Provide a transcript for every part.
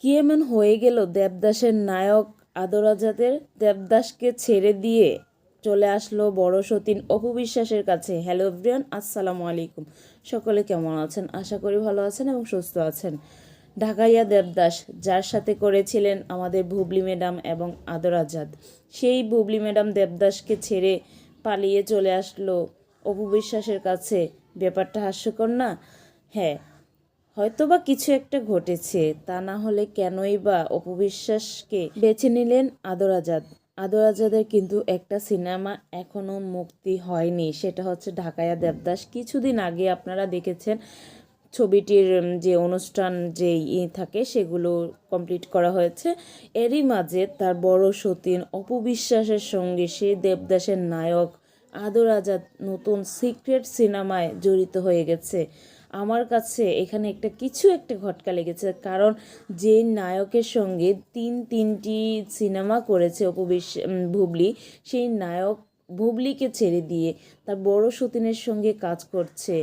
কি এমন হয়ে গেল দেবদাসের নায়ক আদরাজাদের? দেবদাসকে ছেড়ে দিয়ে চলে আসলো বড় সতীন অপু বিশ্বাসের কাছে। হ্যালো এভরিওয়ান, আসসালামু আলাইকুম। সকলে কেমন আছেন? আশা করি ভালো আছেন এবং সুস্থ আছেন। ঢাকাইয়া দেবদাস যার সাথে করেছিলেন আমাদের বুবলি ম্যাডাম এবং আদরাজাদ, সেই বুবলি ম্যাডাম দেবদাসকে ছেড়ে পালিয়ে চলে আসলো অপু বিশ্বাসের কাছে। ব্যাপারটা হাস্যকর না? হ্যাঁ, হয়তোবা কিছু একটা ঘটেছে, তা না হলে কেনই বা অপু বিশ্বাসকে বেছে নিলেন আদরাজাদ। আদরাজাদের কিন্তু একটা সিনেমা এখনো মুক্তি হয়নি, সেটা হচ্ছে ঢাকাইয়া দেবদাস। কিছুদিন আগে আপনারা দেখেছেন ছবিটির যে অনুষ্ঠান যে থাকে সেগুলো কমপ্লিট করা হয়েছে। এরই মাঝে তার বড় সতীন অপু বিশ্বাসের সঙ্গে সে দেবদাসের নায়ক আদরাজাদ নতুন সিক্রেট সিনেমায় জড়িত হয়ে গেছে। আমার কাছে এখানে কিছু একটা খটকা লেগেছে, কারণ যে নায়কের সঙ্গে তিনটি সিনেমা করেছে বুবলি, সেই নায়ক বুবলিকে ছেড়ে দিয়ে তার বড় সতীনের সঙ্গে কাজ করছে।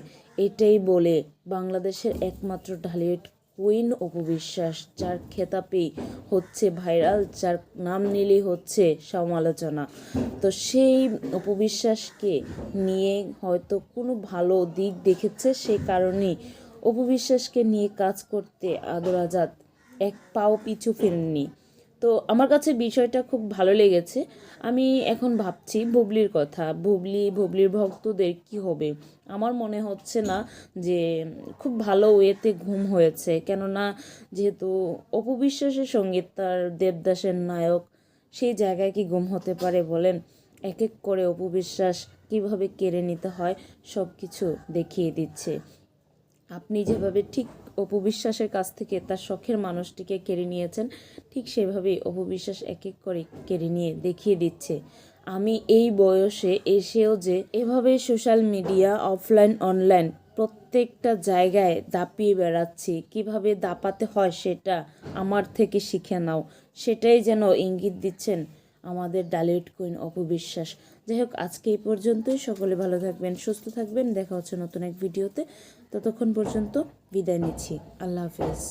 এটাই বলে বাংলাদেশের একমাত্র ঢালিউড কুইন অপু বিশ্বাস, যার খেতাবেই হচ্ছে ভাইরাল, যার নাম নিলেই হচ্ছে সমালোচনা। তো সেই অপু বিশ্বাসকে নিয়ে হয়তো কোনো ভালো দিক দেখেছে, সেই কারণেই অপু বিশ্বাসকে নিয়ে কাজ করতে আদরাজাদ এক পাও পিছু ফেরেননি। তো আমার কাছে বিষয়টা খুব ভালো লেগেছে। আমি এখন ভাবছি বুবলির কথা, বুবলির ভক্তদের কি হবে। আমার মনে হচ্ছে না যে খুব ভালো ওয়েতে ঘুম হয়েছে, কেননা যেহেতু অপু বিশ্বাসের সঙ্গে তার দেবদাসের নায়ক, সেই জায়গায় কি ঘুম হতে পারে বলেন? এক এক করে অপু বিশ্বাস কীভাবে কেড়ে নিতে হয় সব কিছু দেখিয়ে দিচ্ছে। আপনি যেভাবে ঠিক অপু বিশ্বাসের কাছ থেকে তার শখের মানুষটিকে কেড়ে নিয়েছেন, ঠিক সেভাবেই অপু বিশ্বাস এক এক করে কেড়ে নিয়ে দেখিয়ে দিচ্ছে। আমি এই বয়সে এসেও যে এভাবে সোশ্যাল মিডিয়া অফলাইন অনলাইন প্রত্যেকটা জায়গায় দাপিয়ে বেড়াচ্ছি, কিভাবে দাপাতে হয় সেটা আমার থেকে শিখে নাও, সেটাই যেন ইঙ্গিত দিচ্ছেন আমাদের ডালিউড কুইন অপু বিশ্বাস। যাই হোক, আজকে এই পর্যন্তই। সকলে ভালো থাকবেন, সুস্থ থাকবেন। দেখা হচ্ছে নতুন এক ভিডিওতে। ততক্ষণ পর্যন্ত বিদায় নিচ্ছি। আল্লাহ হাফেজ।